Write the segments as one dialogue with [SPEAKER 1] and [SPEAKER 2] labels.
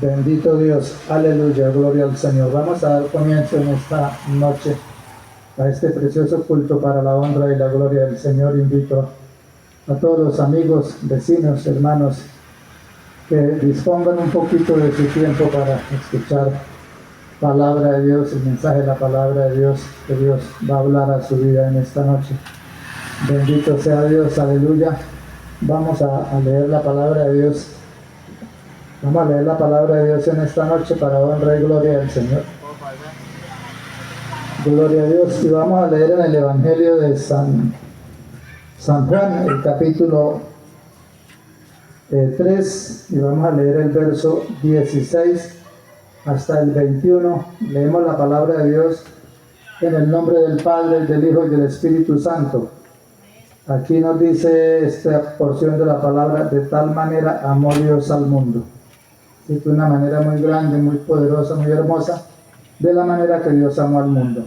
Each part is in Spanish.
[SPEAKER 1] Bendito Dios, aleluya, gloria al Señor. Vamos a dar comienzo en esta noche a este precioso culto para la honra y la gloria del Señor. Invito a todos los amigos, vecinos, hermanos, que dispongan un poquito de su tiempo para escuchar palabra de Dios, el mensaje de la palabra de Dios, que Dios va a hablar a su vida en esta noche. Bendito sea Dios, aleluya. Vamos a leer la palabra de Dios. Vamos a leer la palabra de Dios en esta noche para honra y gloria del Señor. Gloria a Dios. Y vamos a leer en el Evangelio de San Juan, el capítulo 3, y vamos a leer el verso 16 hasta el 21. Leemos la palabra de Dios en el nombre del Padre, del Hijo y del Espíritu Santo. Aquí nos dice esta porción de la palabra: de tal manera amó Dios al mundo. De una manera muy grande, muy poderosa, muy hermosa, de la manera que Dios amó al mundo.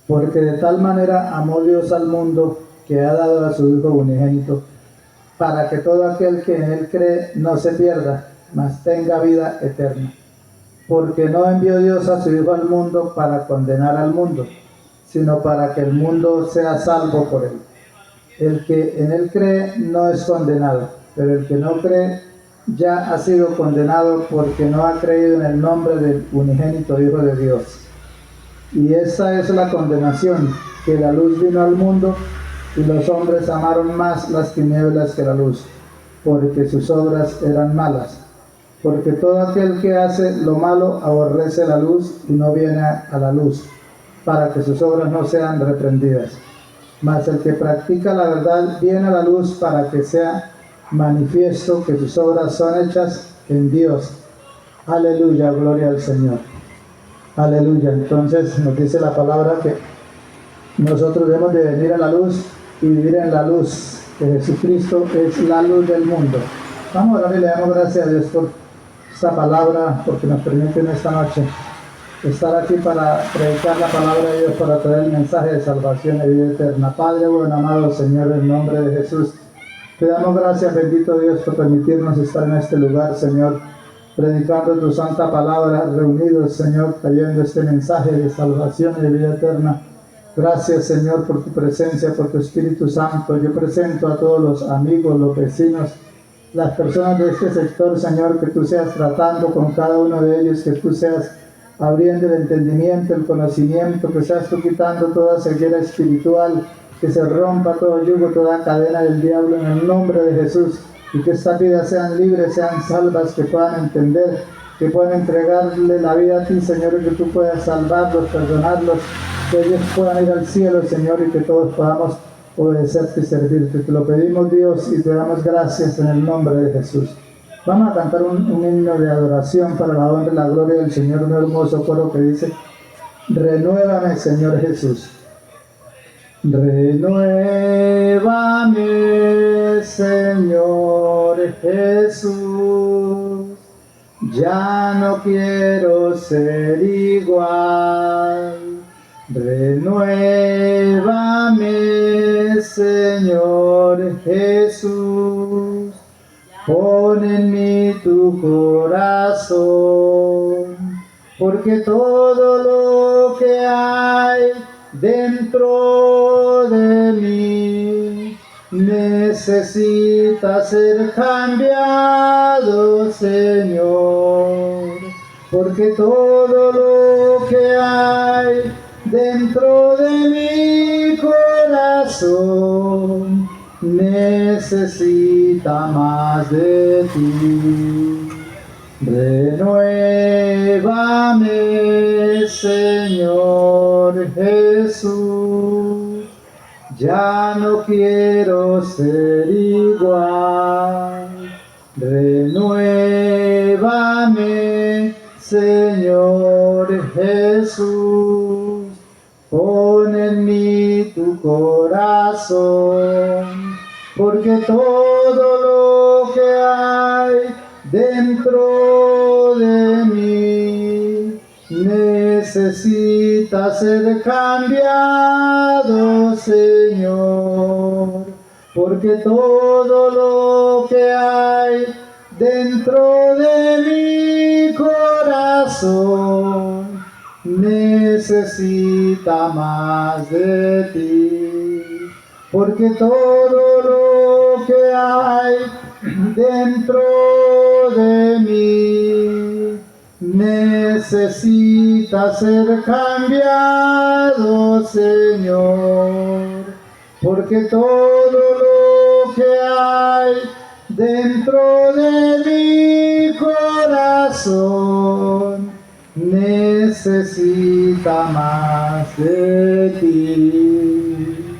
[SPEAKER 1] Porque de tal manera amó Dios al mundo, que ha dado a su Hijo unigénito, para que todo aquel que en él cree no se pierda, mas tenga vida eterna. Porque no envió Dios a su Hijo al mundo para condenar al mundo, sino para que el mundo sea salvo por él. El que en él cree no es condenado, pero el que no cree ya ha sido condenado, porque no ha creído en el nombre del unigénito Hijo de Dios. Y esa es la condenación, que la luz vino al mundo, y los hombres amaron más las tinieblas que la luz, porque sus obras eran malas. Porque todo aquel que hace lo malo aborrece la luz y no viene a la luz, para que sus obras no sean reprendidas. Mas el que practica la verdad viene a la luz, para que sea manifiesto que sus obras son hechas en Dios. Aleluya, gloria al Señor. Aleluya. Entonces nos dice la palabra que nosotros debemos de venir a la luz y vivir en la luz, que Jesucristo es la luz del mundo. Vamos a orar y le damos gracias a Dios por esta palabra, porque nos permite en esta noche estar aquí para predicar la palabra de Dios, para traer el mensaje de salvación y vida eterna. Padre bueno, amado Señor, en nombre de Jesús, te damos gracias, bendito Dios, por permitirnos estar en este lugar, Señor, predicando tu santa palabra, reunidos, Señor, trayendo este mensaje de salvación y de vida eterna. Gracias, Señor, por tu presencia, por tu Espíritu Santo. Yo presento a todos los amigos, los vecinos, las personas de este sector, Señor, que tú seas tratando con cada uno de ellos, que tú seas abriendo el entendimiento, el conocimiento, que seas tú quitando toda ceguera espiritual, que se rompa todo yugo, toda cadena del diablo en el nombre de Jesús, y que estas vidas sean libres, sean salvas, que puedan entender, que puedan entregarle la vida a ti, Señor, y que tú puedas salvarlos, perdonarlos, que ellos puedan ir al cielo, Señor, y que todos podamos obedecerte y servirte. Te lo pedimos, Dios, y te damos gracias en el nombre de Jesús. Vamos a cantar un himno de adoración para la honra y la gloria del Señor, un hermoso coro que dice: renuévame, Señor Jesús. Renuévame, Señor Jesús, ya no quiero ser igual. Renuévame, Señor Jesús, pon en mí tu corazón, porque todo lo que hay dentro de mí necesita ser cambiado, Señor, porque todo lo que hay dentro de mi corazón necesita más de ti. Renuévame, Señor Jesús, ya no quiero ser igual. Renuévame, Señor Jesús, pon en mí tu corazón, porque todo lo que hay dentro de mí necesita ser cambiado, Señor, porque todo lo que hay dentro de mi corazón necesita más de ti, porque todo lo que hay dentro de mí necesita ser cambiado, Señor, porque todo lo que hay dentro de mi corazón necesita más de ti.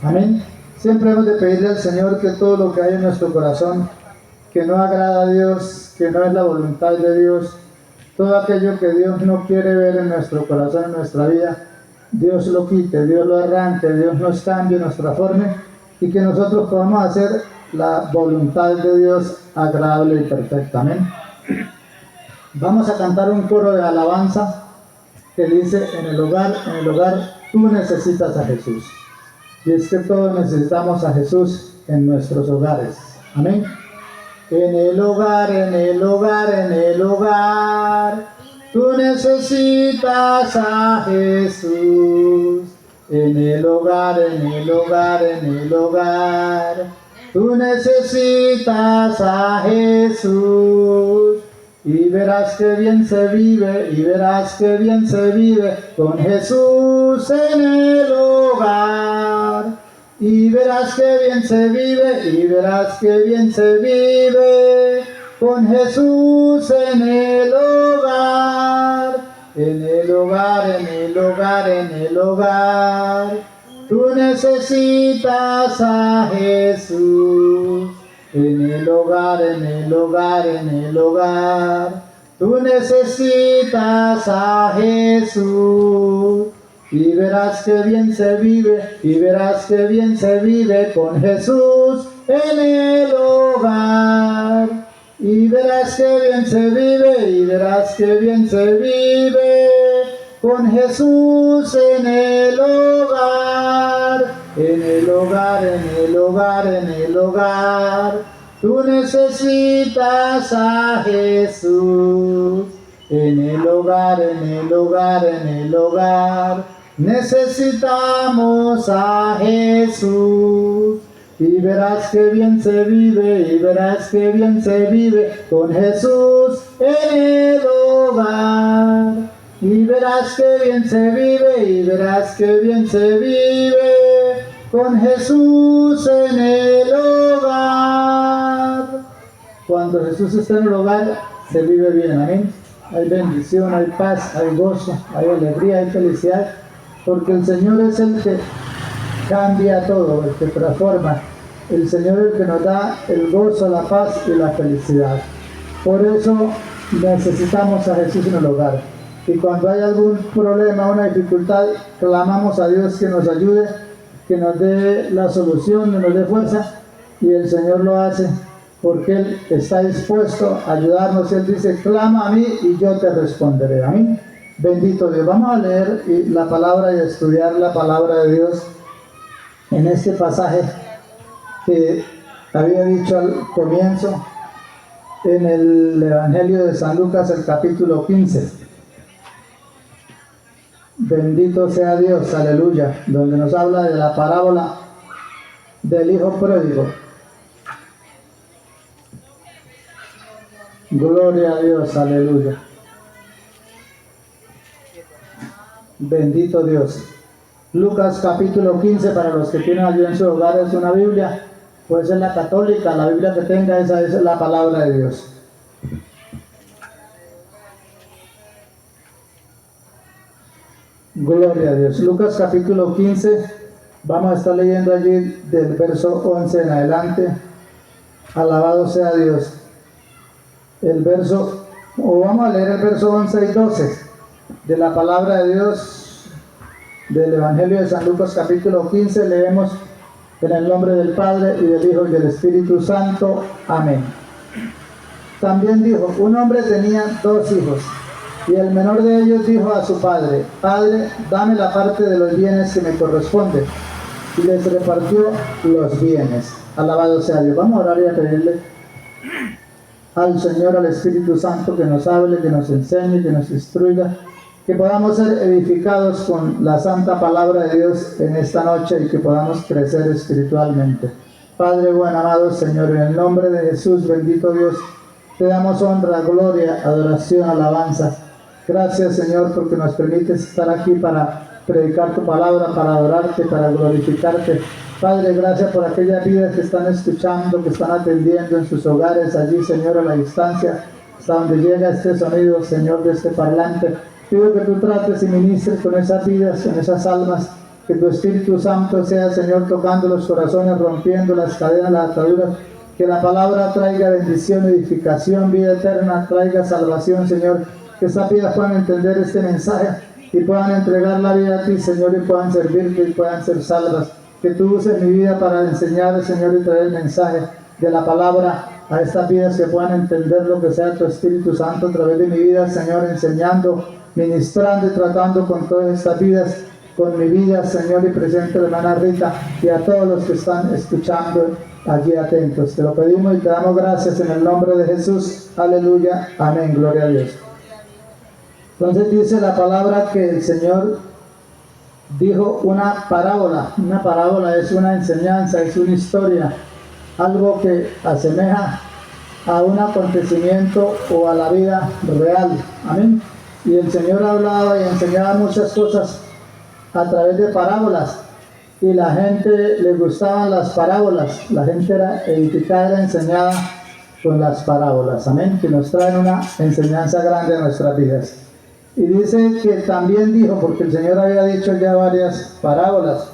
[SPEAKER 1] Amén. Siempre hemos de pedirle al Señor que todo lo que hay en nuestro corazón, que no agrada a Dios, que no es la voluntad de Dios, todo aquello que Dios no quiere ver en nuestro corazón, en nuestra vida, Dios lo quite, Dios lo arranque, Dios nos cambie, nos transforme y que nosotros podamos hacer la voluntad de Dios agradable y perfecta. Amén. Vamos a cantar un coro de alabanza que dice: en el hogar, tú necesitas a Jesús. Y es que todos necesitamos a Jesús en nuestros hogares. Amén. En el hogar, tú necesitas a Jesús. En el hogar, tú necesitas a Jesús. Y verás que bien se vive, con Jesús en el hogar. Y verás que bien se vive, con Jesús en el hogar. En el hogar, tú necesitas a Jesús. En el hogar, tú necesitas a Jesús. Y verás que bien se vive, con Jesús en el hogar. Y verás que bien se vive, con Jesús en el hogar. En el hogar, tú necesitas a Jesús. En el hogar, necesitamos a Jesús. Y verás que bien se vive, con Jesús en el hogar. Y verás que bien se vive, con Jesús en el hogar. Cuando Jesús está en el hogar, se vive bien, amén. Hay bendición, hay paz, hay gozo, hay alegría, hay felicidad, porque el Señor es el que cambia todo, el que transforma. El Señor es el que nos da el gozo, la paz y la felicidad. Por eso necesitamos a Jesús en el hogar. Y cuando hay algún problema, una dificultad, clamamos a Dios que nos ayude, que nos dé la solución, que nos dé fuerza, y el Señor lo hace porque Él está dispuesto a ayudarnos. Él dice: clama a mí y yo te responderé. Amén. Bendito Dios. Vamos a leer la palabra y a estudiar la palabra de Dios en este pasaje que había dicho al comienzo, en el Evangelio de San Lucas, el capítulo 15. Bendito sea Dios, aleluya, donde nos habla de la parábola del hijo pródigo. Gloria a Dios, aleluya. Bendito Dios. Lucas capítulo 15, para los que tienen allí en su hogar, es una Biblia, puede ser la católica, la Biblia que tenga, esa es la palabra de Dios. Gloria a Dios. Lucas capítulo 15, vamos a estar leyendo allí del verso 11 en adelante. Alabado sea Dios. Vamos a leer el verso 11 y 12 de la palabra de Dios del Evangelio de San Lucas capítulo 15. Leemos en el nombre del Padre y del Hijo y del Espíritu Santo. Amén. También dijo: un hombre tenía 2 hijos, y el menor de ellos dijo a su padre: Padre, dame la parte de los bienes que me corresponde. Y les repartió los bienes. Alabado sea Dios. Vamos a orar y a pedirle al Señor, al Espíritu Santo, que nos hable, que nos enseñe, que nos instruya, que podamos ser edificados con la santa palabra de Dios en esta noche y que podamos crecer espiritualmente. Padre bueno, amado Señor, en el nombre de Jesús, bendito Dios, te damos honra, gloria, adoración, alabanza. Gracias, Señor, porque nos permites estar aquí para predicar tu palabra, para adorarte, para glorificarte. Padre, gracias por aquellas vidas que están escuchando, que están atendiendo en sus hogares, allí, Señor, a la distancia, hasta donde llega este sonido, Señor, de este parlante. Pido que tú trates y ministres con esas vidas, con esas almas, que tu Espíritu Santo sea, Señor, tocando los corazones, rompiendo las cadenas, las ataduras, que la palabra traiga bendición, edificación, vida eterna, traiga salvación, Señor, que esas vidas puedan entender este mensaje y puedan entregar la vida a ti, Señor, y puedan servirte y puedan ser salvas. Que tú uses mi vida para enseñar, Señor, y traer el mensaje de la palabra a estas vidas, que puedan entender lo que sea tu Espíritu Santo a través de mi vida, Señor, enseñando, ministrando y tratando con todas estas vidas, con mi vida, Señor, y presente la hermana Rita y a todos los que están escuchando allí atentos. Te lo pedimos y te damos gracias en el nombre de Jesús. Aleluya, amén, gloria a Dios. Entonces dice la palabra que el Señor dijo una parábola. Una parábola es una enseñanza, es una historia, algo que asemeja a un acontecimiento o a la vida real. Amén. Y el Señor hablaba y enseñaba muchas cosas a través de parábolas, y la gente le gustaban las parábolas. La gente era edificada, era enseñada con las parábolas. Amén. Que nos traen una enseñanza grande a nuestras vidas. Y dice que también dijo, porque el Señor había dicho ya varias parábolas.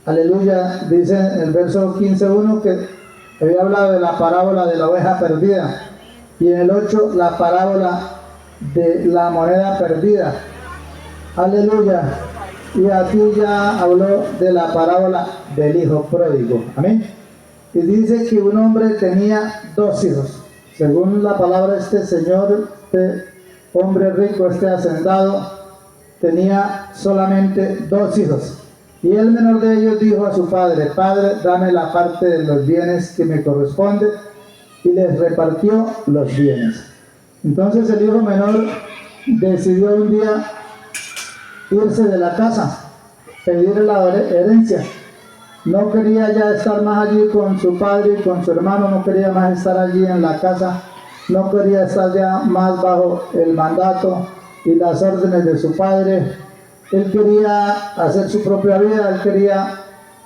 [SPEAKER 1] Aleluya, dice en el verso 15:1 que había hablado de la parábola de la oveja perdida. Y en el 8, la parábola de la moneda perdida. Aleluya. Y aquí ya habló de la parábola del hijo pródigo. Amén. Y dice que un hombre tenía 2 hijos. Según la palabra, este señor, hombre rico, este hacendado, tenía solamente 2 hijos. Y el menor de ellos dijo a su padre: Padre, dame la parte de los bienes que me corresponde. Y les repartió los bienes. Entonces el hijo menor decidió un día irse de la casa, pedir la herencia. No quería ya estar más allí con su padre y con su hermano, no quería más estar allí en la casa, no quería estar ya más bajo el mandato y las órdenes de su padre. Él quería hacer su propia vida, él quería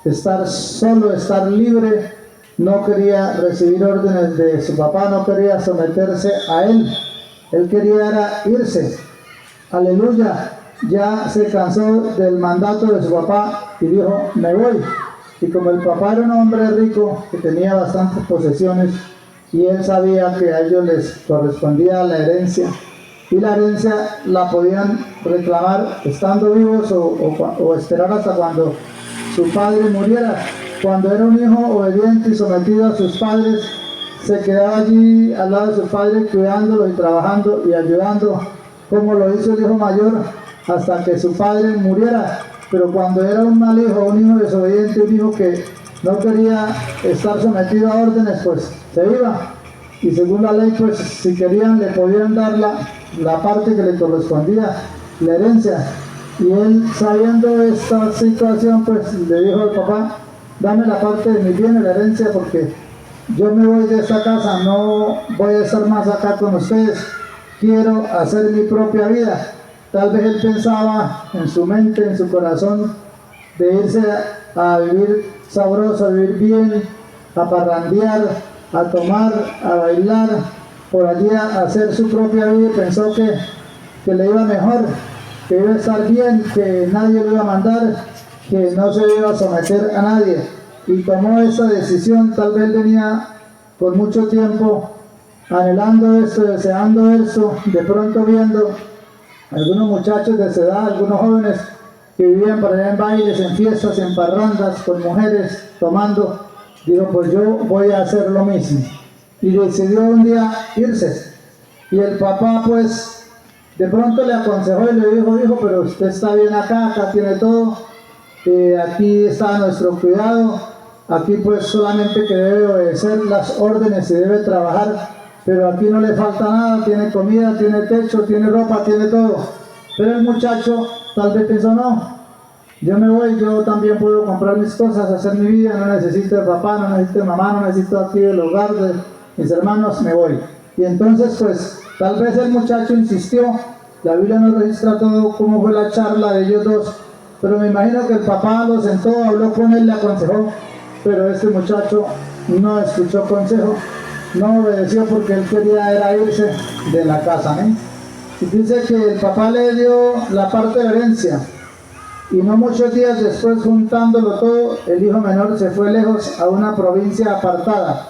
[SPEAKER 1] estar solo, estar libre, no quería recibir órdenes de su papá, no quería someterse a él quería irse. Aleluya. Ya se cansó del mandato de su papá y dijo: me voy. Y como el papá era un hombre rico que tenía bastantes posesiones y él sabía que a ellos les correspondía la herencia, y la herencia la podían reclamar estando vivos o esperar hasta cuando su padre muriera. Cuando era un hijo obediente y sometido a sus padres, se quedaba allí al lado de su padre cuidándolo y trabajando y ayudando, como lo hizo el hijo mayor, hasta que su padre muriera. Pero cuando era un mal hijo, un hijo desobediente, un hijo que no quería estar sometido a órdenes, pues se iba. Y según la ley, pues si querían le podían dar la parte que le correspondía, la herencia. Y él, sabiendo esta situación, pues le dijo al papá: dame la parte de mis bienes, la herencia, porque yo me voy de esta casa, no voy a estar más acá con ustedes, quiero hacer mi propia vida. Tal vez él pensaba en su mente, en su corazón, de irse a vivir sabroso, a vivir bien, a parrandear, a tomar, a bailar, por allí a hacer su propia vida, y pensó que le iba mejor, que iba a estar bien, que nadie lo iba a mandar, que no se iba a someter a nadie. Y tomó esa decisión. Tal vez venía por mucho tiempo anhelando esto, deseando eso, de pronto viendo algunos muchachos de esa edad, algunos jóvenes que vivían por allá en bailes, en fiestas, en parrandas, con mujeres, tomando. Dijo: pues yo voy a hacer lo mismo. Y decidió un día irse. Y el papá, pues, de pronto le aconsejó y le dijo: hijo, pero usted está bien acá, acá tiene todo, aquí está nuestro cuidado, aquí pues solamente que debe obedecer las órdenes y debe trabajar, pero aquí no le falta nada, tiene comida, tiene techo, tiene ropa, tiene todo. Pero el muchacho tal vez pensó, no, yo me voy, yo también puedo comprar mis cosas, hacer mi vida, no necesito de papá, no necesito de mamá, no necesito aquí del hogar de mis hermanos, me voy. Y entonces pues tal vez el muchacho insistió, la Biblia no registra todo cómo fue la charla de ellos dos, pero me imagino que el papá lo sentó, habló con él, le aconsejó, pero este muchacho no escuchó consejo, no obedeció porque él quería era irse de la casa, ¿eh? Y dice que el papá le dio la parte de herencia, y no muchos días después, juntándolo todo, el hijo menor se fue lejos a una provincia apartada,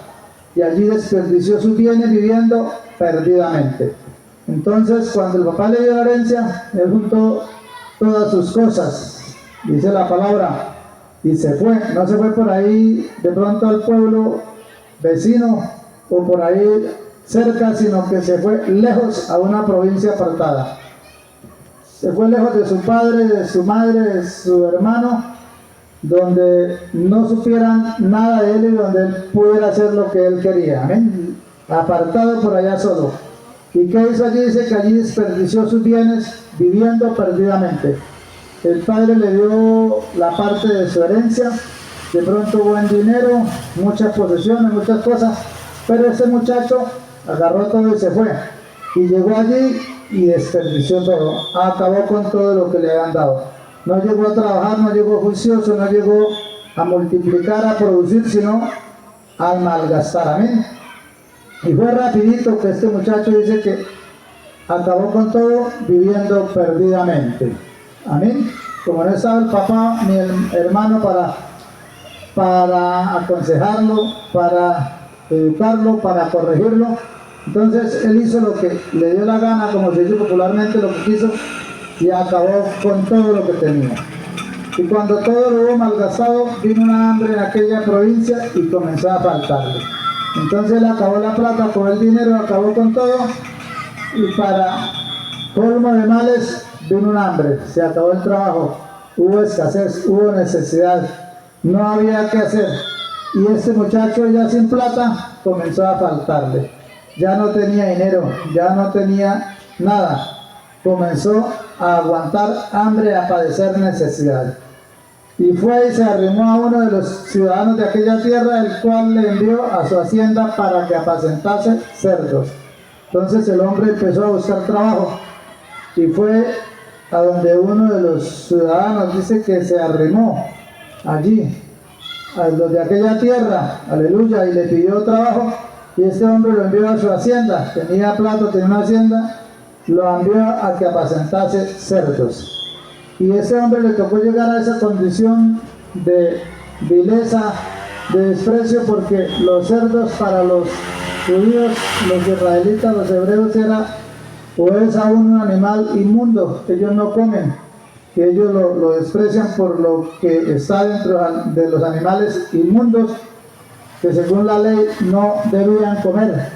[SPEAKER 1] y allí desperdició sus bienes viviendo perdidamente. Entonces, cuando el papá le dio la herencia, él juntó todas sus cosas, dice la palabra, y se fue. No se fue por ahí de pronto al pueblo vecino o por ahí cerca, sino que se fue lejos a una provincia apartada. Se fue lejos de su padre, de su madre, de su hermano, donde no supieran nada de él y donde él pudiera hacer lo que él quería. Amén. Apartado por allá solo. ¿Y qué hizo allí? Dice que allí desperdició sus bienes viviendo perdidamente. El padre le dio la parte de su herencia, de pronto buen dinero, muchas posesiones, muchas cosas, pero ese muchacho agarró todo y se fue. Y llegó allí y desperdició todo, acabó con todo lo que le habían dado. No llegó a trabajar, no llegó juicioso, no llegó a multiplicar, a producir, sino a malgastar. Amén. Y fue rapidito que este muchacho dice que acabó con todo viviendo perdidamente. Amén. Como no estaba el papá ni el hermano para aconsejarlo, para educarlo, para corregirlo, entonces él hizo lo que le dio la gana, como se dice popularmente, lo que quiso, y acabó con todo lo que tenía. Y cuando todo lo hubo malgastado, vino una hambre en aquella provincia y comenzó a faltarle. Entonces él acabó la plata, con el dinero, acabó con todo, y para colmo de males vino un hambre, se acabó el trabajo, hubo escasez, hubo necesidad, no había qué hacer. Y este muchacho ya sin plata comenzó a faltarle, ya no tenía dinero, ya no tenía nada, comenzó a aguantar hambre, a padecer necesidad. Y fue y se arrimó a uno de los ciudadanos de aquella tierra, el cual le envió a su hacienda para que apacentase cerdos. Entonces el hombre empezó a buscar trabajo y fue a donde uno de los ciudadanos, dice que se arrimó allí, a los de aquella tierra, aleluya, y le pidió trabajo, y este hombre lo envió a su hacienda, tenía plata, tenía una hacienda, lo envió a que apacentase cerdos. Y ese hombre le tocó llegar a esa condición de vileza, de desprecio, porque los cerdos para los judíos, los israelitas, los hebreos, era o es aún un animal inmundo, que ellos no comen, que ellos lo desprecian por lo que está dentro de los animales inmundos, que según la ley no debían comer.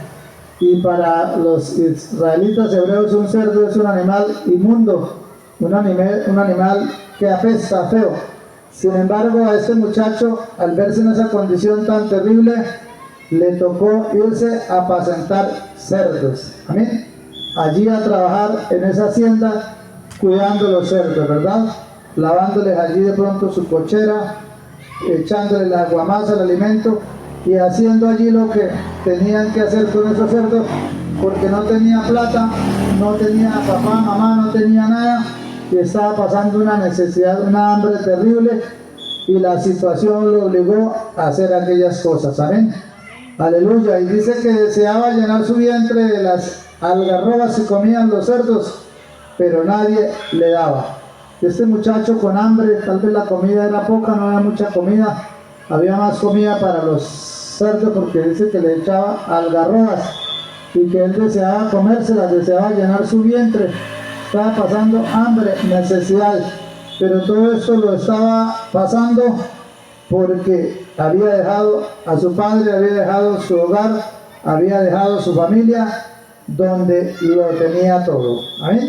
[SPEAKER 1] Y para los israelitas hebreos un cerdo es un animal inmundo, un animal que apesta, feo. Sin embargo, a este muchacho, al verse en esa condición tan terrible, le tocó irse a apacentar cerdos. Amén. Allí a trabajar en esa hacienda, cuidando los cerdos, ¿verdad? Lavándoles allí de pronto su cochera, echándole el aguamás al alimento y haciendo allí lo que tenían que hacer con esos cerdos, porque no tenía plata, no tenía papá, mamá, no tenía nada, y estaba pasando una necesidad, una hambre terrible, y la situación lo obligó a hacer aquellas cosas. Amén. Aleluya. Y dice que deseaba llenar su vientre de las algarrobas y comían los cerdos, pero nadie le daba. Este muchacho con hambre, tal vez la comida era poca, no había mucha comida, había más comida para los cerdos, porque dice que le echaba algarrobas y que él deseaba comérselas, deseaba llenar su vientre, estaba pasando hambre, necesidad, pero todo esto lo estaba pasando porque había dejado a su padre, había dejado su hogar, había dejado su familia, donde lo tenía todo. ¿Amén?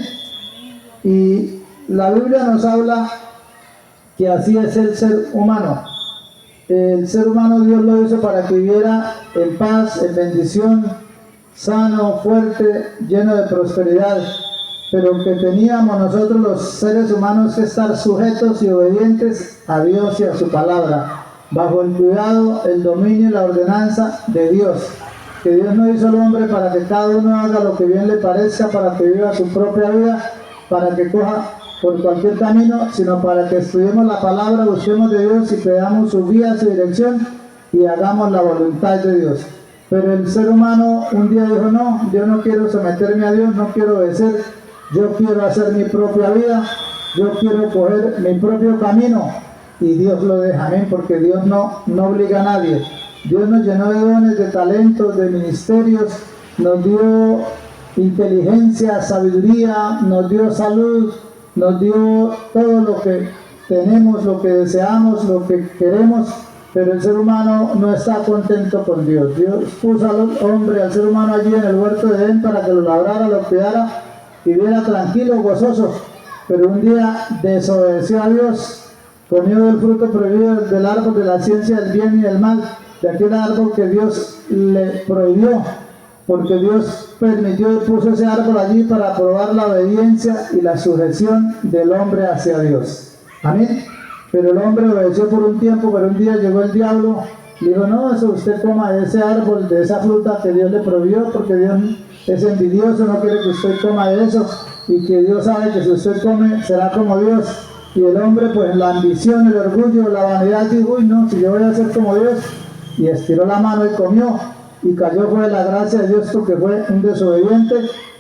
[SPEAKER 1] Y la Biblia nos habla que así es el ser humano. El ser humano Dios lo hizo para que viviera en paz, en bendición, sano, fuerte, lleno de prosperidad, pero que teníamos nosotros los seres humanos que estar sujetos y obedientes a Dios y a su palabra, bajo el cuidado, el dominio y la ordenanza de Dios. Que Dios no hizo al hombre para que cada uno haga lo que bien le parezca, para que viva su propia vida, para que coja por cualquier camino, sino para que estudiemos la palabra, busquemos de Dios y pedamos su guía, su dirección y hagamos la voluntad de Dios. Pero el ser humano un día dijo, no, yo no quiero someterme a Dios, no quiero obedecer, yo quiero hacer mi propia vida, yo quiero coger mi propio camino, y Dios lo deja, amén, porque Dios no obliga a nadie. Dios nos llenó de dones, de talentos, de ministerios, nos dio inteligencia, sabiduría, nos dio salud, nos dio todo lo que tenemos, lo que deseamos, lo que queremos, pero el ser humano no está contento con Dios. Dios puso al hombre, al ser humano allí en el huerto de Edén para que lo labrara, lo cuidara, viviera tranquilo, gozoso, pero un día desobedeció a Dios, comió del fruto prohibido del árbol de la ciencia del bien y del mal, de aquel árbol que Dios le prohibió, porque Dios permitió y puso ese árbol allí para probar la obediencia y la sujeción del hombre hacia Dios. Amén. Pero el hombre obedeció por un tiempo, pero un día llegó el diablo y dijo, no, eso usted coma de ese árbol, de esa fruta que Dios le prohibió, porque Dios es envidioso, no quiere que usted coma de eso, y que Dios sabe que si usted come será como Dios. Y el hombre, pues la ambición, el orgullo, la vanidad, dijo, uy no, si yo voy a ser como Dios, y estiró la mano y comió, y cayó fue la gracia de Dios porque fue un desobediente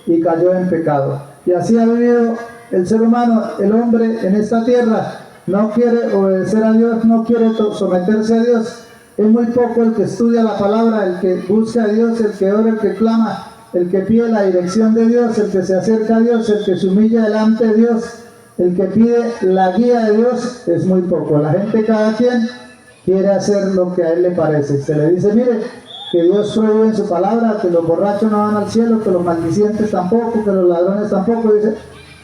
[SPEAKER 1] y cayó en pecado. Y así ha vivido el ser humano, el hombre en esta tierra. No quiere obedecer a Dios, no quiere someterse a Dios. Es muy poco el que estudia la palabra, el que busca a Dios, el que ora, el que clama, el que pide la dirección de Dios, el que se acerca a Dios, el que se humilla delante de Dios, el que pide la guía de Dios. Es muy poco. La gente, cada quien quiere hacer lo que a él le parece. Se le dice, mire, que Dios prohíbe en su palabra que los borrachos no van al cielo, que los maldicientes tampoco, que los ladrones tampoco. Dice,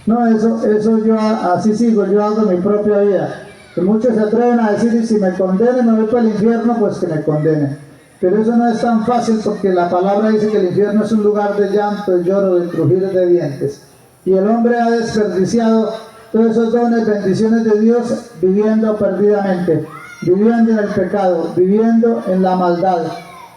[SPEAKER 1] no, eso yo así sigo, yo hago mi propia vida. Que muchos se atreven a decir, y si me condenen, me voy para el infierno, pues que me condenen. Pero eso no es tan fácil, porque la palabra dice que el infierno es un lugar de llanto, de lloro, de crujir de dientes. Y el hombre ha desperdiciado todos esos dones, bendiciones de Dios, viviendo perdidamente, viviendo en el pecado, viviendo en la maldad,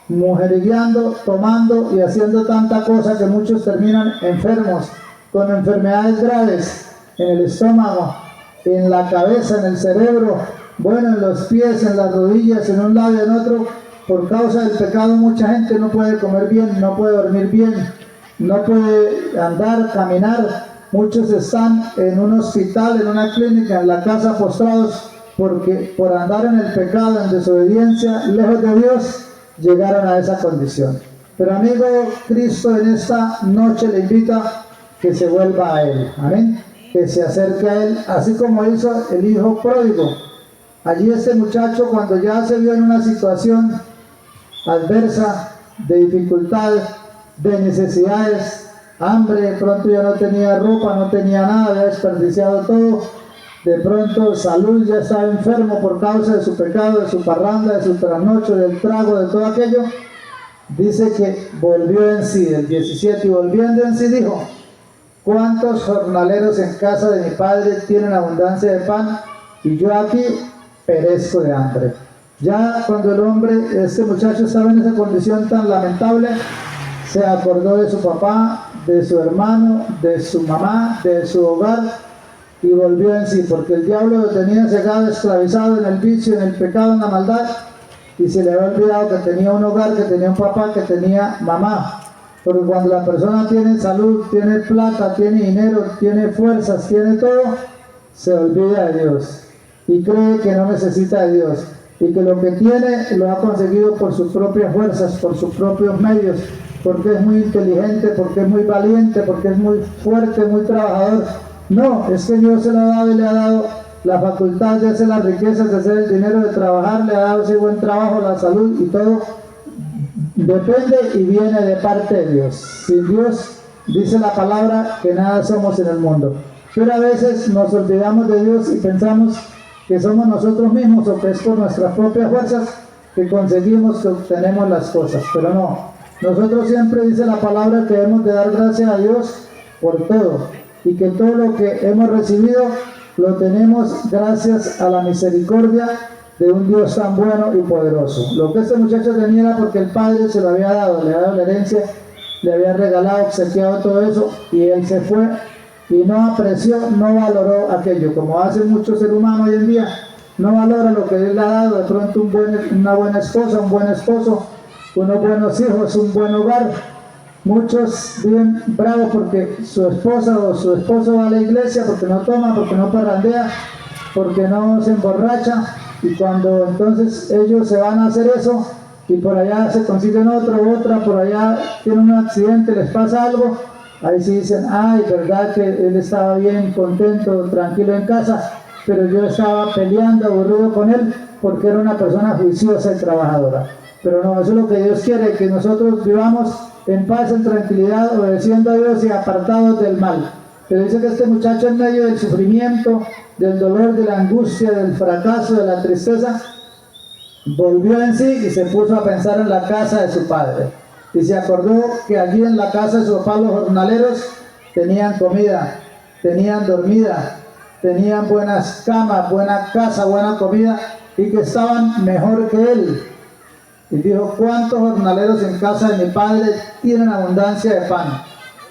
[SPEAKER 1] mujerigueando, tomando y haciendo tanta cosa que muchos terminan enfermos, con enfermedades graves en el estómago, en la cabeza, en el cerebro, bueno, en los pies, en las rodillas, en un lado y en otro. Por causa del pecado mucha gente no puede comer bien, no puede dormir bien, no puede andar, caminar. Muchos están en un hospital, en una clínica, en la casa postrados, porque por andar en el pecado, en desobediencia, lejos de Dios, llegaron a esa condición. Pero amigo, Cristo en esta noche le invita que se vuelva a Él, amén, que se acerque a Él, así como hizo el hijo pródigo. Allí este muchacho, cuando ya se vio en una situación adversa, de dificultad, de necesidades, hambre, de pronto ya no tenía ropa, no tenía nada, había desperdiciado todo, de pronto salud, ya estaba enfermo por causa de su pecado, de su parranda, de su trasnocho, del trago, de todo aquello. Dice que volvió en sí, el 17, y volviendo en sí dijo, ¿cuántos jornaleros en casa de mi padre tienen abundancia de pan y yo aquí perezco de hambre? Ya cuando el hombre, este muchacho, estaba en esa condición tan lamentable, se acordó de su papá, de su hermano, de su mamá, de su hogar, y volvió en sí, porque el diablo lo tenía cegado, esclavizado en el vicio, en el pecado, en la maldad, y se le había olvidado que tenía un hogar, que tenía un papá, que tenía mamá. Porque cuando la persona tiene salud, tiene plata, tiene dinero, tiene fuerzas, tiene todo, se olvida de Dios y cree que no necesita de Dios, y que lo que tiene lo ha conseguido por sus propias fuerzas, por sus propios medios, porque es muy inteligente, porque es muy valiente, porque es muy fuerte, muy trabajador. No, es que Dios se lo ha dado y le ha dado la facultad de hacer las riquezas, de hacer el dinero, de trabajar, le ha dado ese buen trabajo, la salud, y todo depende y viene de parte de Dios. Sin Dios, dice la palabra, que nada somos en el mundo. Pero a veces nos olvidamos de Dios y pensamos que somos nosotros mismos o que es por nuestras propias fuerzas que conseguimos, que obtenemos las cosas, pero no. Nosotros siempre dice la palabra que debemos de dar gracias a Dios por todo y que todo lo que hemos recibido lo tenemos gracias a la misericordia de un Dios tan bueno y poderoso. Lo que este muchacho tenía era porque el padre se lo había dado, le había dado la herencia, le había regalado, obsequiado todo eso, y él se fue y no apreció, no valoró aquello, como hace mucho ser humano hoy en día. No valora lo que Dios le ha dado, de pronto una buena esposa, un buen esposo, unos buenos hijos, un buen hogar. Muchos viven bravos porque su esposa o su esposo va a la iglesia, porque no toma, porque no parrandea, porque no se emborracha, y cuando entonces ellos se van a hacer eso, y por allá se consiguen otra, por allá tienen un accidente, les pasa algo, ahí sí dicen, ay, verdad que él estaba bien, contento, tranquilo en casa, pero yo estaba peleando, aburrido con él, porque era una persona juiciosa y trabajadora. Pero no, eso es lo que Dios quiere, que nosotros vivamos en paz, en tranquilidad, obedeciendo a Dios y apartados del mal. Pero dice que este muchacho, en medio del sufrimiento, del dolor, de la angustia, del fracaso, de la tristeza, volvió en sí y se puso a pensar en la casa de su padre. Y se acordó que allí en la casa de su papá los jornaleros tenían comida, tenían dormida, tenían buenas camas, buena casa, buena comida, y que estaban mejor que él. Y dijo, ¿cuántos jornaleros en casa de mi padre tienen abundancia de pan?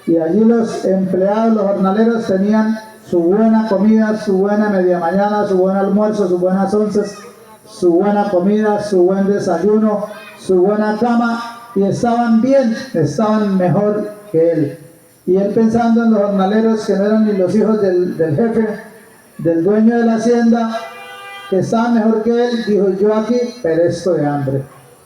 [SPEAKER 1] Y allí los empleados, los jornaleros, tenían su buena comida, su buena media mañana, su buen almuerzo, sus buenas onces, su buena comida, su buen desayuno, su buena cama, y estaban bien, estaban mejor que él. Y él, pensando en los jornaleros que no eran ni los hijos del jefe, del dueño de la hacienda, que estaban mejor que él, dijo, yo aquí perezco de hambre.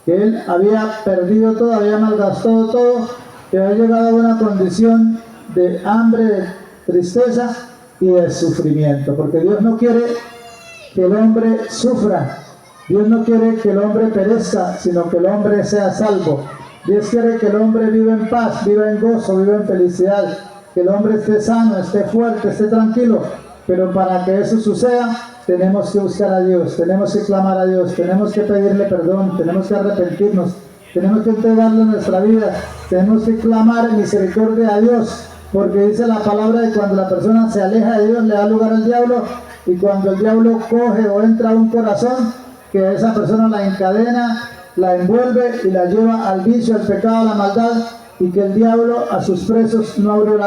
[SPEAKER 1] Que él había perdido todo, había malgastado todo, que había llegado a una condición de hambre, de tristeza y de sufrimiento, porque Dios no quiere que el hombre sufra, Dios no quiere que el hombre perezca, sino que el hombre sea salvo. Dios quiere que el hombre viva en paz, viva en gozo, viva en felicidad, que el hombre esté sano, esté fuerte, esté tranquilo, pero para que eso suceda, tenemos que buscar a Dios, tenemos que clamar a Dios, tenemos que pedirle perdón, tenemos que arrepentirnos, tenemos que entregarle nuestra vida, tenemos que clamar misericordia a Dios, porque dice la palabra de cuando la persona se aleja de Dios le da lugar al diablo, y cuando el diablo coge o entra a un corazón, que esa persona la encadena, la envuelve y la lleva al vicio, al pecado, a la maldad, y que el diablo a sus presos no abrió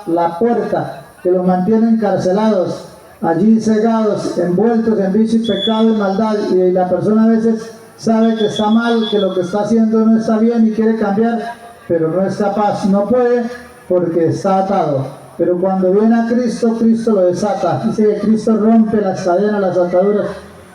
[SPEAKER 1] la puerta, que los mantiene encarcelados, allí cegados, envueltos en vicio y pecado y maldad, y la persona a veces sabe que está mal, que lo que está haciendo no está bien y quiere cambiar, pero no es capaz, no puede porque está atado. Pero cuando viene a Cristo, Cristo lo desata. Dice que Cristo rompe las cadenas, las ataduras,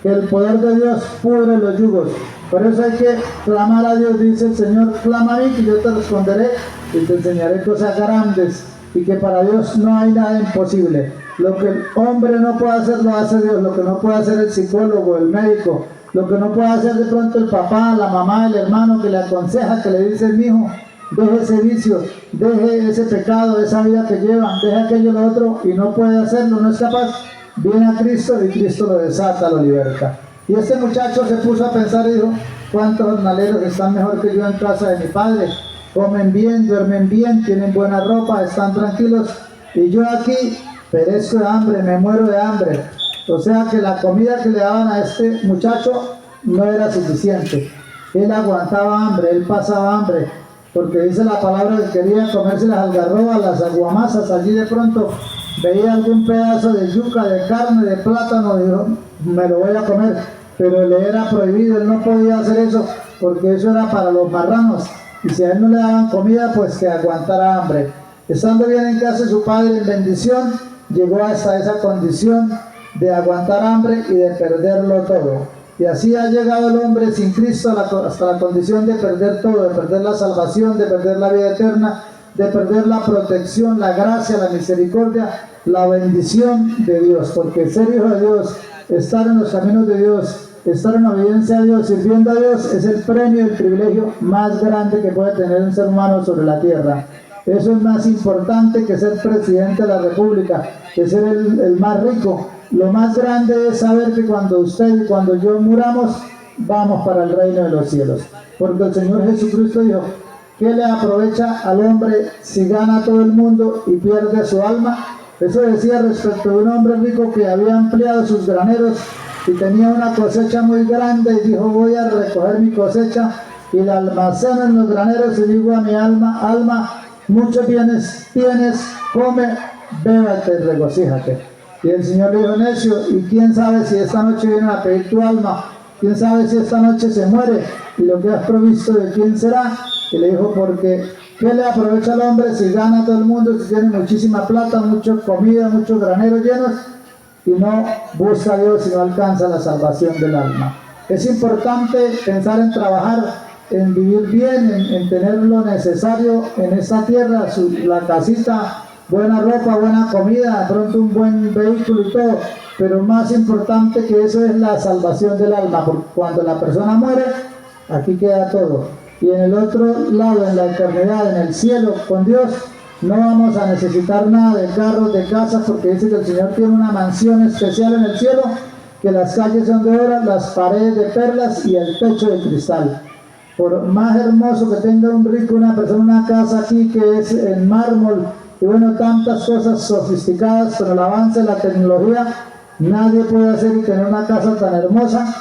[SPEAKER 1] que el poder de Dios pudre los yugos. Por eso hay que clamar a Dios, dice el Señor, clama a mí que yo te responderé y te enseñaré cosas grandes, y que para Dios no hay nada imposible. Lo que el hombre no puede hacer, lo hace Dios. Lo que no puede hacer el psicólogo, el médico, lo que no puede hacer de pronto el papá, la mamá, el hermano que le aconseja, que le dice, mijo, deje ese vicio, deje ese pecado, esa vida que llevan, deje aquello, lo otro, y no puede hacerlo, no es capaz. Viene a Cristo y Cristo lo desata, lo liberta. Y este muchacho se puso a pensar y dijo, ¿cuántos jornaleros están mejor que yo en casa de mi padre? Comen bien, duermen bien, tienen buena ropa, están tranquilos, y yo aquí perezco de hambre, me muero de hambre. O sea que la comida que le daban a este muchacho no era suficiente. Él aguantaba hambre, él pasaba hambre, porque dice la palabra que quería comerse las algarrobas, las aguamasas. Allí de pronto veía algún pedazo de yuca, de carne, de plátano, dijo, me lo voy a comer, pero le era prohibido, él no podía hacer eso, porque eso era para los marranos, y si a él no le daban comida, pues que aguantara hambre. Estando bien en casa de su padre en bendición, llegó hasta esa condición de aguantar hambre y de perderlo todo. Y así ha llegado el hombre sin Cristo hasta la condición de perder todo, de perder la salvación, de perder la vida eterna, de perder la protección, la gracia, la misericordia, la bendición de Dios. Porque ser hijo de Dios, estar en los caminos de Dios, estar en obediencia a Dios, sirviendo a Dios, es el premio y el privilegio más grande que puede tener un ser humano sobre la tierra. Eso es más importante que ser presidente de la República, que ser el más rico, lo más grande es saber que cuando usted y cuando yo muramos, vamos para el reino de los cielos. Porque el Señor Jesucristo dijo, ¿qué le aprovecha al hombre si gana todo el mundo y pierde su alma? Eso decía respecto de un hombre rico que había ampliado sus graneros y tenía una cosecha muy grande y dijo, voy a recoger mi cosecha y la almaceno en los graneros y digo a mi alma, muchos bienes tienes, come, bébate, regocíjate. Y el Señor le dijo, necio, ¿y quién sabe si esta noche viene a pedir tu alma? ¿Quién sabe si esta noche se muere? Y lo que has provisto, ¿de quién será? Y le dijo, porque ¿qué le aprovecha al hombre si gana todo el mundo, si tiene muchísima plata, mucha comida, muchos graneros llenos, y no busca a Dios y no alcanza la salvación del alma? Es importante pensar en trabajar, en vivir bien, en tener lo necesario en esta tierra, la casita, buena ropa, buena comida, de pronto un buen vehículo y todo, pero más importante que eso es la salvación del alma, porque cuando la persona muere, aquí queda todo. Y en el otro lado, en la eternidad, en el cielo, con Dios, no vamos a necesitar nada de carros, de casas, porque dice que el Señor tiene una mansión especial en el cielo, que las calles son de oro, las paredes de perlas y el techo de cristal. Por más hermoso que tenga un rico, una persona, una casa aquí que es en mármol, y bueno, tantas cosas sofisticadas, con el avance de la tecnología, nadie puede hacer y tener una casa tan hermosa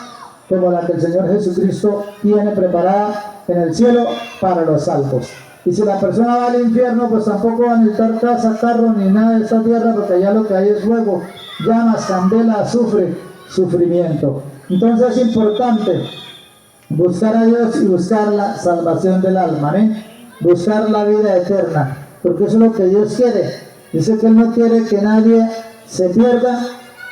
[SPEAKER 1] como la que el Señor Jesucristo tiene preparada en el cielo para los salvos. Y si la persona va al infierno, pues tampoco va a necesitar casa, carro, ni nada de esta tierra, porque allá lo que hay es fuego, llamas, candela, azufre, sufrimiento. Entonces es importante buscar a Dios y buscar la salvación del alma, ¿eh? Buscar la vida eterna, porque eso es lo que Dios quiere. Dice que Él no quiere que nadie se pierda,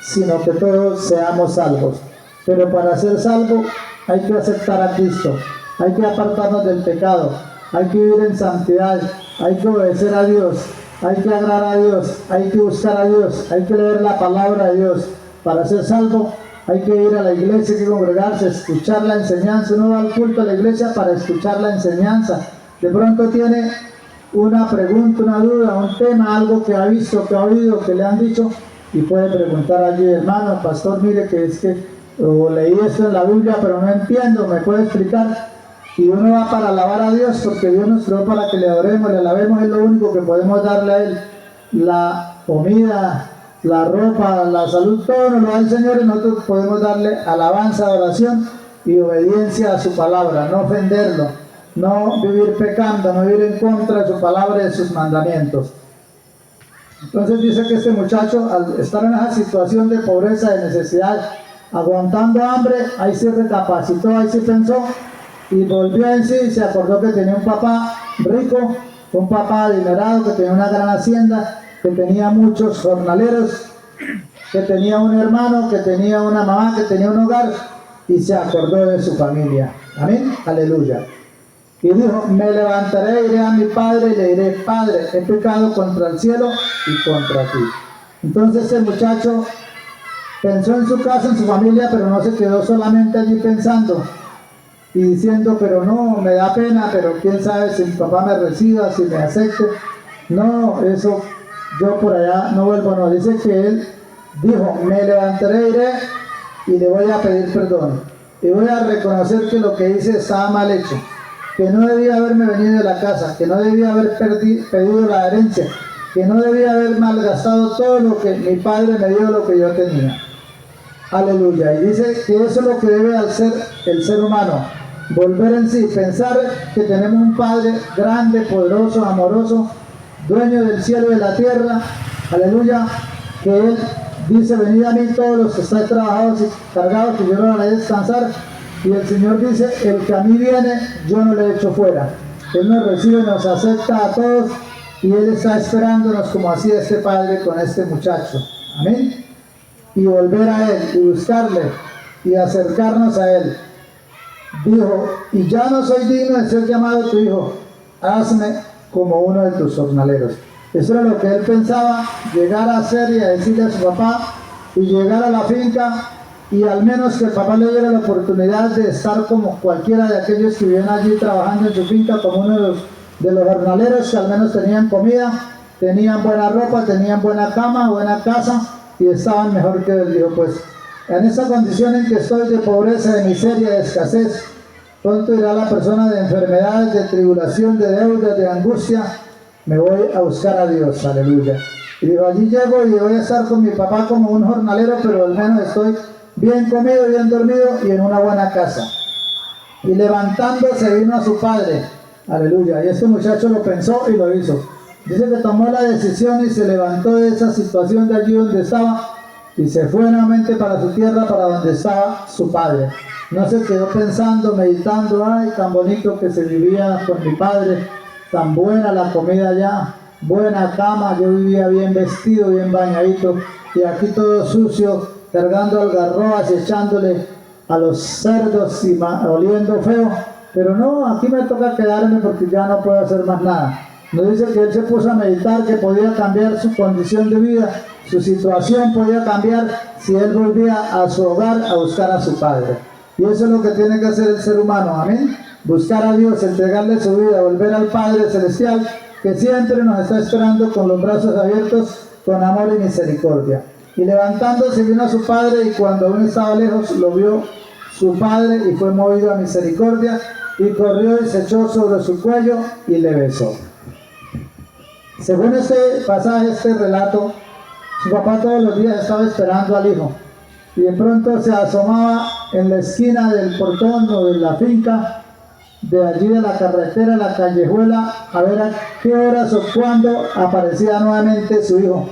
[SPEAKER 1] sino que todos seamos salvos. Pero para ser salvo hay que aceptar a Cristo, hay que apartarnos del pecado, hay que vivir en santidad, hay que obedecer a Dios, hay que agradar a Dios, hay que buscar a Dios, hay que leer la palabra de Dios. Para ser salvo hay que ir a la iglesia, hay que congregarse, escuchar la enseñanza. Uno va al culto a la iglesia para escuchar la enseñanza. De pronto tiene una pregunta, una duda, un tema, algo que ha visto, que ha oído, que le han dicho, y puede preguntar allí, hermano, pastor, mire que es que o leí esto en la Biblia pero no entiendo, ¿me puede explicar? Y uno va para alabar a Dios, porque Dios nos creó para que le adoremos, le alabemos, es lo único que podemos darle a Él. La comida, la ropa, la salud, todo nos lo da el Señor, y nosotros podemos darle alabanza, adoración y obediencia a su palabra, no ofenderlo, no vivir pecando, no vivir en contra de su palabra y de sus mandamientos. Entonces dice que este muchacho, al estar en esa situación de pobreza, de necesidad, aguantando hambre, ahí se recapacitó, ahí se pensó y volvió en sí y se acordó que tenía un papá rico, un papá adinerado, que tenía una gran hacienda, que tenía muchos jornaleros, que tenía un hermano, que tenía una mamá, que tenía un hogar, y se acordó de su familia. Amén, aleluya. Y dijo, me levantaré, iré a mi padre y le diré, Padre, he pecado contra el cielo y contra ti. Entonces el muchacho pensó en su casa, en su familia, pero no se quedó solamente allí pensando y diciendo, pero no, me da pena, pero quién sabe si mi papá me reciba, si me acepte. No, eso yo por allá no vuelvo, no. Dice que él dijo, me levantaré, iré y le voy a pedir perdón. Y voy a reconocer que lo que hice estaba mal hecho, que no debía haberme venido de la casa, que no debía haber pedido la herencia, que no debía haber malgastado todo lo que mi padre me dio, lo que yo tenía. Aleluya. Y dice que eso es lo que debe hacer el ser humano, volver en sí, pensar que tenemos un Padre grande, poderoso, amoroso, dueño del cielo y de la tierra. Aleluya. Que Él dice, venid a mí todos los que estáis trabajados y cargados, que yo no haré descansar. Y el Señor dice, el que a mí viene, yo no le echo fuera. Él nos recibe, nos acepta a todos, y Él está esperándonos como hacía este padre con este muchacho. Amén. Y volver a Él, y buscarle, y acercarnos a Él. Dijo, y ya no soy digno de ser llamado tu hijo, hazme como uno de tus jornaleros. Eso era lo que él pensaba, llegar a hacer y a decirle a su papá, y llegar a la finca, y al menos que el papá le diera la oportunidad de estar como cualquiera de aquellos que vivían allí trabajando en su finca, como uno de los jornaleros, que al menos tenían comida, tenían buena ropa, tenían buena cama, buena casa, y estaban mejor que él. Dijo, pues en esa condición en que estoy de pobreza, de miseria, de escasez, pronto irá la persona de enfermedades, de tribulación, de deudas, de angustia, me voy a buscar a Dios, aleluya. Y dijo, allí llego y voy a estar con mi papá como un jornalero, pero al menos estoy bien comido, bien dormido y en una buena casa. Y levantándose vino a su padre, aleluya. Y este muchacho lo pensó y lo hizo. Dice que tomó la decisión y se levantó de esa situación de allí donde estaba y se fue nuevamente para su tierra, para donde estaba su padre. No se quedó pensando, meditando, ay, tan bonito que se vivía con mi padre, tan buena la comida allá, buena cama, yo vivía bien vestido, bien bañadito, y aquí todo sucio, cargando algarrobas y echándole a los cerdos y oliendo feo. Pero no, aquí me toca quedarme porque ya no puedo hacer más nada. Nos dice que él se puso a meditar que podía cambiar su condición de vida, su situación podía cambiar si él volvía a su hogar a buscar a su padre. Y eso es lo que tiene que hacer el ser humano, amén. Buscar a Dios, entregarle su vida, volver al Padre Celestial, que siempre nos está esperando con los brazos abiertos, con amor y misericordia. Y levantándose vino a su padre, y cuando aún estaba lejos lo vio su padre y fue movido a misericordia, y corrió y se echó sobre su cuello y le besó. Según este pasaje, este relato, su papá todos los días estaba esperando al hijo, y de pronto se asomaba en la esquina del portón o de la finca, de allí de la carretera, la callejuela, a ver a qué horas o cuándo aparecía nuevamente su hijo,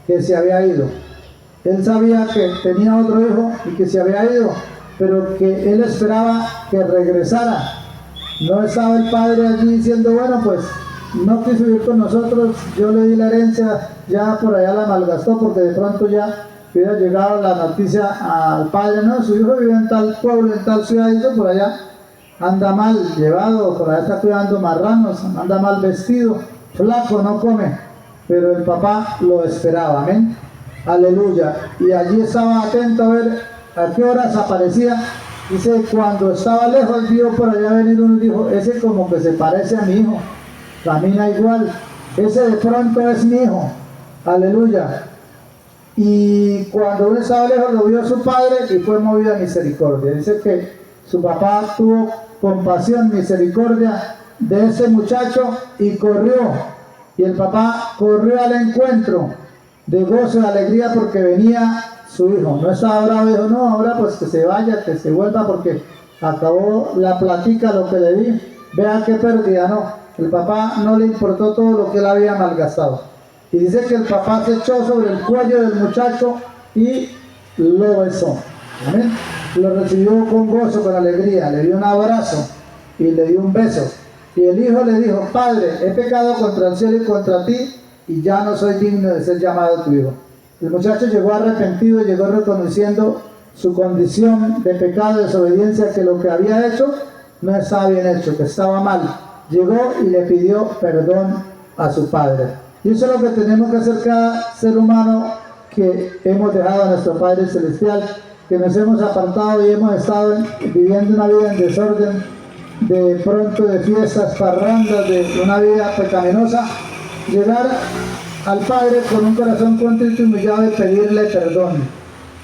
[SPEAKER 1] que se había ido. Él sabía que tenía otro hijo y que se había ido, pero que él esperaba que regresara. No estaba el padre allí diciendo, bueno, pues no quiso vivir con nosotros, yo le di la herencia, ya por allá la malgastó, porque de pronto ya hubiera llegado la noticia al padre, no, su hijo vive en tal pueblo, en tal ciudad, y por allá anda mal llevado, por allá está cuidando marranos, anda mal vestido, flaco, no come. Pero el papá lo esperaba, amén, aleluya. Y allí estaba atento a ver a qué horas aparecía. Dice, cuando estaba lejos vio por allá venir uno y dijo, ese como que se parece a mi hijo, camina igual, ese de pronto es mi hijo, aleluya. Y cuando uno estaba lejos lo vio su padre y fue movido a misericordia. Dice que su papá tuvo compasión, misericordia de ese muchacho y corrió. Y el papá corrió al encuentro de gozo, de alegría, porque venía su hijo. No estaba bravo, dijo, no, ahora pues que se vaya, que se vuelva, porque acabó la platica, lo que le di. Vea qué pérdida, no. El papá no le importó todo lo que él había malgastado. Y dice que el papá se echó sobre el cuello del muchacho y lo besó. Amén. Lo recibió con gozo, con alegría, le dio un abrazo y le dio un beso. Y el hijo le dijo, padre, he pecado contra el cielo y contra ti, y ya no soy digno de ser llamado tu hijo. El muchacho llegó arrepentido y llegó reconociendo su condición de pecado, de desobediencia, que lo que había hecho no estaba bien hecho, que estaba mal. Llegó y le pidió perdón a su padre. Y eso es lo que tenemos que hacer cada ser humano que hemos dejado a nuestro Padre Celestial, que nos hemos apartado y hemos estado viviendo una vida en desorden, de pronto de fiestas, parrandas, de una vida pecaminosa. Llegar al Padre con un corazón contrito y humillado y pedirle perdón.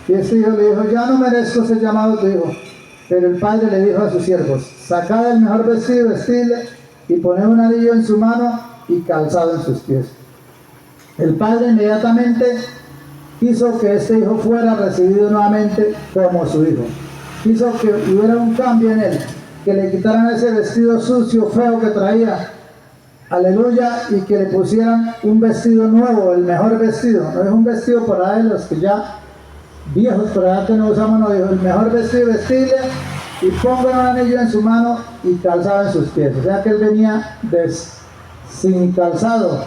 [SPEAKER 1] Y este hijo le dijo, ya no merezco ser llamado tu hijo. Pero el padre le dijo a sus siervos, sacad el mejor vestido, vestidle, y poned un anillo en su mano y calzado en sus pies. El padre inmediatamente quiso que este hijo fuera recibido nuevamente como su hijo. Quiso que hubiera un cambio en él, que le quitaran ese vestido sucio, feo que traía, aleluya, y que le pusieran un vestido nuevo, el mejor vestido. No es un vestido por ahí, los que ya viejos por allá que no usamos, no, dijo, el mejor vestido, vestirle, y pongan un anillo en su mano y calzado en sus pies. O sea que él venía sin calzado,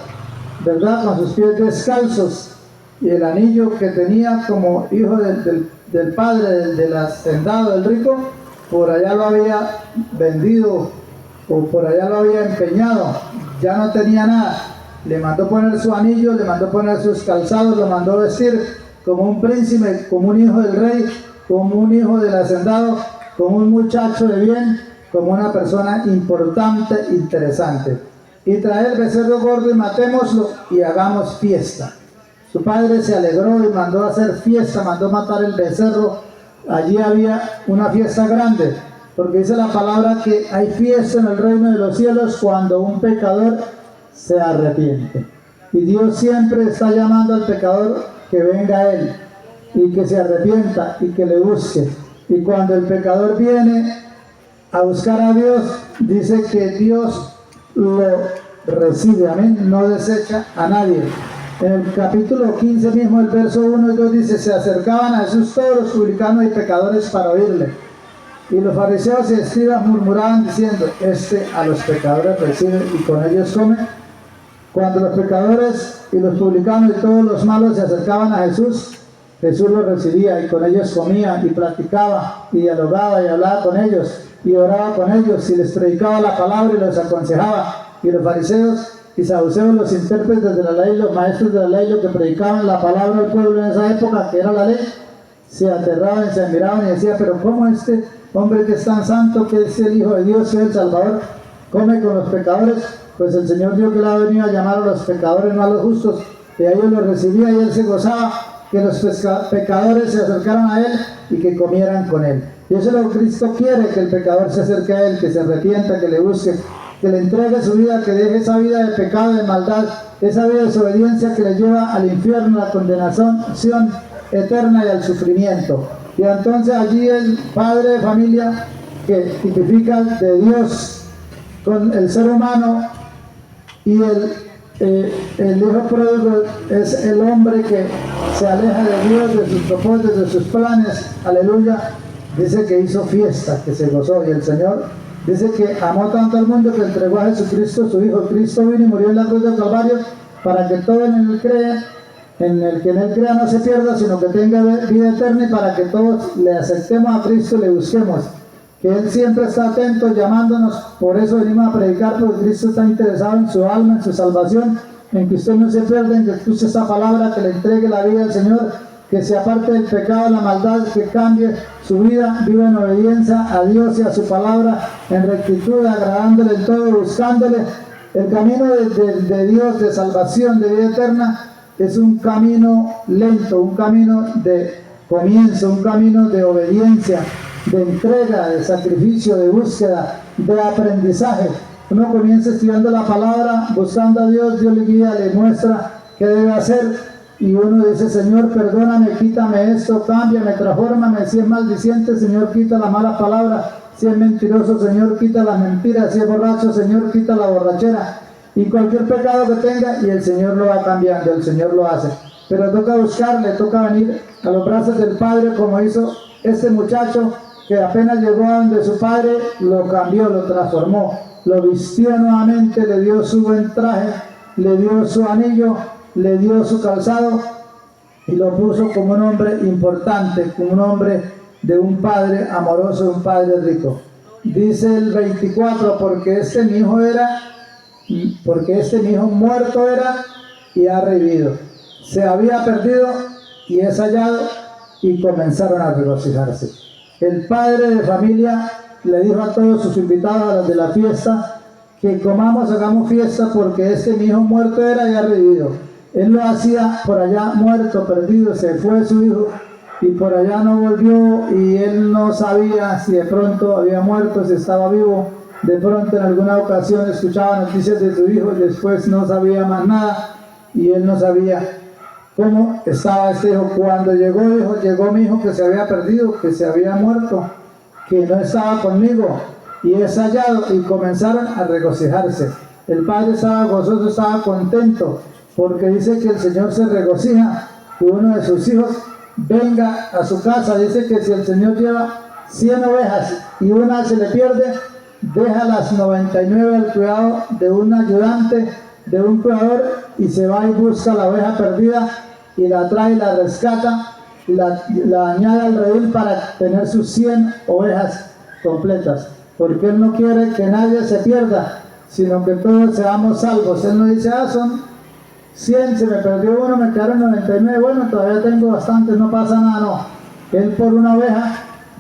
[SPEAKER 1] ¿verdad? Con sus pies descalzos, y el anillo que tenía como hijo del padre, del hacendado, del rico, por allá lo había vendido o por allá lo había empeñado, ya no tenía nada. Le mandó poner su anillo, le mandó poner sus calzados, lo mandó vestir como un príncipe, como un hijo del rey, como un hijo del hacendado, como un muchacho de bien, como una persona importante, interesante. Y trae el becerro gordo y matémoslo y hagamos fiesta. Su padre se alegró y mandó a hacer fiesta, mandó matar el becerro. Allí había una fiesta grande, porque dice la palabra que hay fiesta en el reino de los cielos cuando un pecador se arrepiente. Y Dios siempre está llamando al pecador que venga a Él y que se arrepienta y que le busque. Y cuando el pecador viene a buscar a Dios, dice que Dios lo recibe, amén, no desecha a nadie. En el capítulo 15 mismo, el verso 1 y 2 dice: se acercaban a Jesús todos los publicanos y pecadores para oírle. Y los fariseos y escribas murmuraban diciendo: este a los pecadores recibe y con ellos come. Cuando los pecadores y los publicanos y todos los malos se acercaban a Jesús, Jesús los recibía y con ellos comía y platicaba y dialogaba y hablaba con ellos y oraba con ellos y les predicaba la palabra y los aconsejaba. Y los fariseos y saduceos, los intérpretes de la ley, los maestros de la ley, los que predicaban la palabra al pueblo en esa época, que era la ley, se aterraban, se admiraban y decían: pero ¿cómo este hombre que es tan santo, que es el Hijo de Dios, que es el Salvador, come con los pecadores? Pues el Señor Dios que le ha venido a llamar a los pecadores, no a los justos, que a ellos los recibía y Él se gozaba que los pecadores se acercaran a Él y que comieran con Él. Y eso es lo que Cristo quiere, que el pecador se acerque a Él, que se arrepienta, que le busque, que le entregue su vida, que deje esa vida de pecado, de maldad, esa vida de desobediencia que le lleva al infierno, a la condenación eterna y al sufrimiento. Y entonces allí el padre de familia, que tipifica de Dios con el ser humano, y el hijo pródigo es el hombre que se aleja de Dios, de sus propósitos, de sus planes. Aleluya. Dice que hizo fiesta, que se gozó, y el Señor dice que amó tanto al mundo que entregó a Jesucristo su Hijo. Cristo vino y murió en la cruz del Calvario para que todo en Él crea, en el que en Él crea no se pierda, sino que tenga vida eterna, y para que todos le aceptemos a Cristo y le busquemos. Que Él siempre está atento, llamándonos. Por eso venimos a predicar, porque Cristo está interesado en su alma, en su salvación, en que usted no se pierda, en que escuche esta palabra, que le entregue la vida al Señor, que se aparte del pecado, la maldad, que cambie su vida, viva en obediencia a Dios y a su palabra, en rectitud, agradándole en todo, buscándole. El camino de Dios, de salvación, de vida eterna, es un camino lento, un camino de comienzo, un camino de obediencia, de entrega, de sacrificio, de búsqueda, de aprendizaje. Uno comienza estudiando la palabra, buscando a Dios, Dios le guía, le muestra qué debe hacer, y uno dice: Señor, perdóname, quítame esto, cámbiame, transfórmame. Si es maldiciente, Señor, quita las malas palabras. Si es mentiroso, Señor, quita las mentiras. Si es borracho, Señor, quita la borrachera. Y cualquier pecado que tenga, y el Señor lo va cambiando, el Señor lo hace. Pero toca buscarle, toca venir a los brazos del Padre, como hizo este muchacho, que apenas llegó a donde su padre, lo cambió, lo transformó, lo vistió nuevamente, le dio su buen traje, le dio su anillo, le dio su calzado y lo puso como un hombre importante, como un hombre de un padre amoroso, un padre rico. Dice el 24: porque este mi hijo muerto era y ha revivido, se había perdido y es hallado, y comenzaron a regocijarse. El padre de familia le dijo a todos sus invitados, a los de la fiesta, que comamos, hagamos fiesta, porque este mi hijo muerto era y ha revivido. Él lo hacía por allá muerto, perdido, se fue su hijo y por allá no volvió, y él no sabía si de pronto había muerto, si estaba vivo. De pronto en alguna ocasión escuchaba noticias de su hijo y después no sabía más nada, y él no sabía cómo estaba este hijo. Cuando llegó, dijo: llegó mi hijo que se había perdido, que se había muerto, que no estaba conmigo, y es hallado. Y comenzaron a regocijarse. El padre estaba gozoso, estaba contento, porque dice que el Señor se regocija que uno de sus hijos venga a su casa. Dice que si el Señor lleva 100 ovejas y una se le pierde, deja las 99 al cuidado de un ayudante, de un cuidador, y se va y busca la oveja perdida y la trae, la rescata, y la añade al redil para tener sus 100 ovejas completas, porque Él no quiere que nadie se pierda, sino que todos seamos salvos. Él no dice: son 100, se me perdió uno, me quedaron 99, bueno, todavía tengo bastantes, no pasa nada. No, Él por una oveja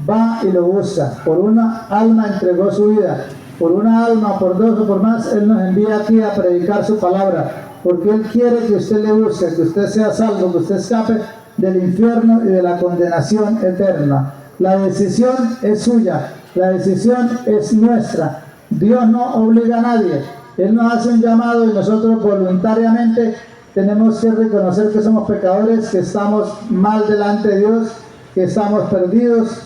[SPEAKER 1] va y lo busca, por una alma entregó su vida. por una alma, por dos o por más, Él nos envía aquí a predicar su palabra, porque Él quiere que usted le busque, que usted sea salvo, que usted escape del infierno y de la condenación eterna. La decisión es suya, la decisión es nuestra. Dios no obliga a nadie, Él nos hace un llamado y nosotros voluntariamente tenemos que reconocer que somos pecadores, que estamos mal delante de Dios, que estamos perdidos,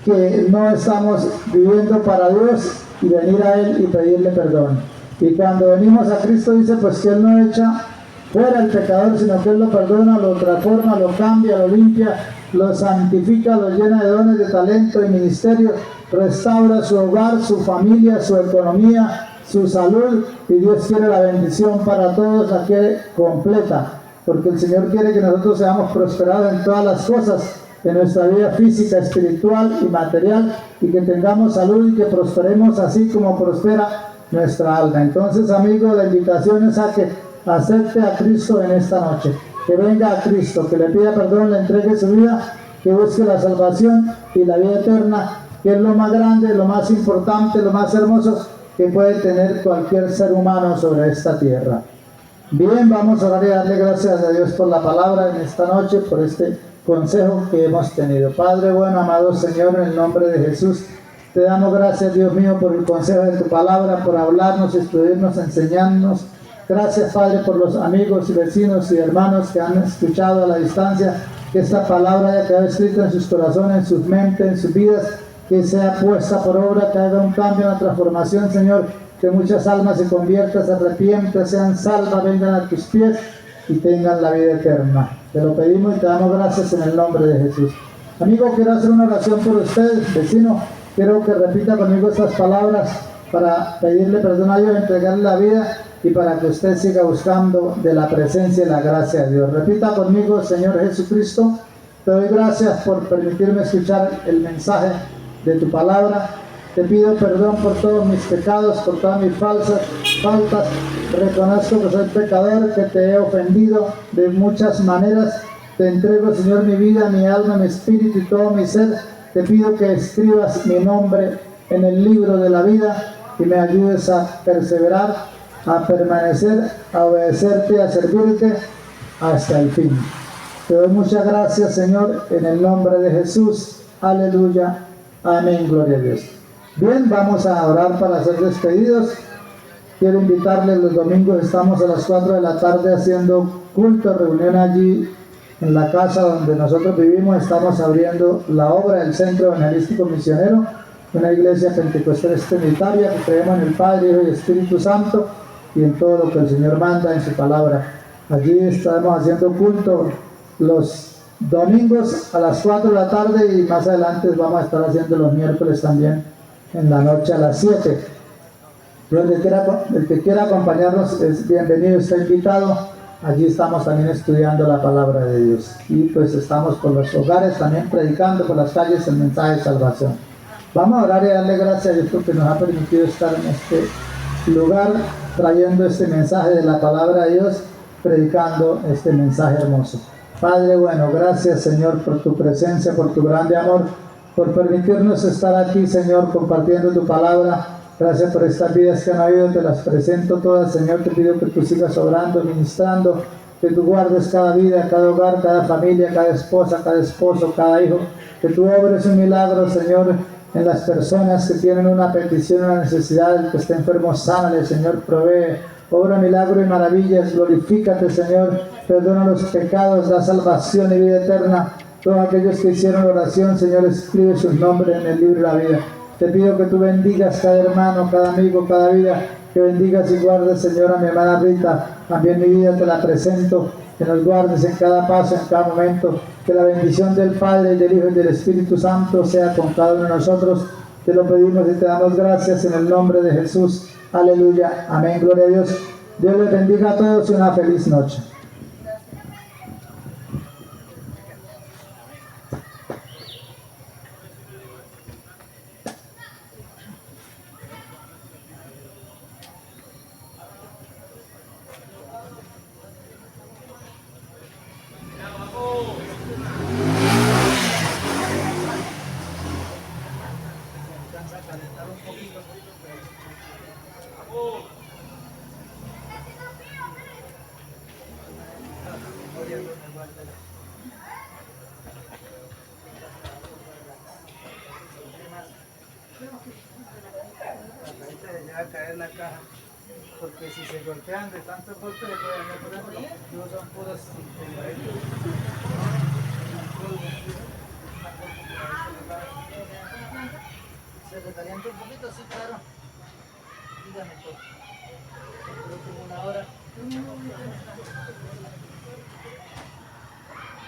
[SPEAKER 1] que no estamos viviendo para Dios, y venir a Él y pedirle perdón. Y cuando venimos a Cristo dice pues que Él no echa fuera el pecador, sino que Él lo perdona, lo transforma, lo cambia, lo limpia, lo santifica, lo llena de dones de talento y ministerio, restaura su hogar, su familia, su economía, su salud, y Dios quiere la bendición para todos, la quiere completa, porque el Señor quiere que nosotros seamos prosperados en todas las cosas, en nuestra vida física, espiritual y material, y que tengamos salud y que prosperemos así como prospera nuestra alma. Entonces, amigo, la invitación es a que acepte a Cristo en esta noche, que venga a Cristo, que le pida perdón, le entregue su vida, que busque la salvación y la vida eterna, que es lo más grande, lo más importante, lo más hermoso que puede tener cualquier ser humano sobre esta tierra. Bien, vamos a orar y darle gracias a Dios por la palabra en esta noche, por este consejo que hemos tenido. Padre bueno, amado Señor, en el nombre de Jesús, te damos gracias, Dios mío, por el consejo de tu palabra, por hablarnos, instruirnos, enseñarnos. Gracias, Padre, por los amigos y vecinos y hermanos que han escuchado a la distancia, que esta palabra haya quedado escrita en sus corazones, en sus mentes, en sus vidas, que sea puesta por obra, que haga un cambio, una transformación, Señor, que muchas almas se conviertan, se arrepientan, sean salvas, vengan a tus pies y tengan la vida eterna. Te lo pedimos y te damos gracias en el nombre de Jesús. Amigo, quiero hacer una oración por usted, vecino, quiero que repita conmigo estas palabras para pedirle perdón a Dios, entregarle la vida y para que usted siga buscando de la presencia y la gracia de Dios. Repita conmigo: Señor Jesucristo, te doy gracias por permitirme escuchar el mensaje de tu palabra. Te pido perdón por todos mis pecados, por todas mis faltas. Reconozco que soy pecador, que te he ofendido de muchas maneras. Te entrego, Señor, mi vida, mi alma, mi espíritu y todo mi ser. Te pido que escribas mi nombre en el libro de la vida y me ayudes a perseverar, a permanecer, a obedecerte, a servirte hasta el fin. Te doy muchas gracias, Señor, en el nombre de Jesús. Aleluya. Amén. Gloria a Dios. Bien, vamos a orar para ser despedidos. Quiero invitarles, los domingos estamos a las 4 de la tarde haciendo culto, reunión allí en la casa donde nosotros vivimos. Estamos abriendo la obra del Centro Evangelístico Misionero, una iglesia pentecostal trinitaria que creemos en el Padre, Hijo y Espíritu Santo y en todo lo que el Señor manda en su palabra. Allí estamos haciendo culto los domingos a las 4 de la tarde y más adelante vamos a estar haciendo los miércoles también en la noche a las 7. El que quiera acompañarnos es bienvenido, está invitado. Allí estamos también estudiando la palabra de Dios y pues estamos por los hogares también predicando por las calles el mensaje de salvación. Vamos a orar y darle gracias a Dios porque nos ha permitido estar en este lugar trayendo este mensaje de la palabra de Dios, predicando este mensaje hermoso. Padre bueno, gracias, Señor, por tu presencia, por tu grande amor, por permitirnos estar aquí, Señor, compartiendo tu palabra. Gracias por estas vidas que han habido, te las presento todas, Señor. Te pido que tú sigas obrando, ministrando, que tú guardes cada vida, cada hogar, cada familia, cada esposa, cada esposo, cada hijo. Que tú obres un milagro, Señor, en las personas que tienen una petición, una necesidad. El que esté enfermo, sánale, Señor, provee. Obra milagro y maravillas, glorifícate, Señor, perdona los pecados, da salvación y vida eterna. Todos aquellos que hicieron oración, Señor, escribe sus nombres en el libro de la vida. Te pido que tú bendigas cada hermano, cada amigo, cada vida, que bendigas y guardes, Señor, a mi hermana Rita. También mi vida te la presento, que nos guardes en cada paso, en cada momento. Que la bendición del Padre, y del Hijo y del Espíritu Santo sea con cada uno de nosotros. Te lo pedimos y te damos gracias en el nombre de Jesús. Aleluya. Amén. Gloria a Dios. Dios les bendiga a todos y una feliz noche. Calentar un poquito. Ya va a caer la caja, porque si se golpean de tantos golpes, no son puros se recalienta un poquito, sí, claro. Dígame, pues.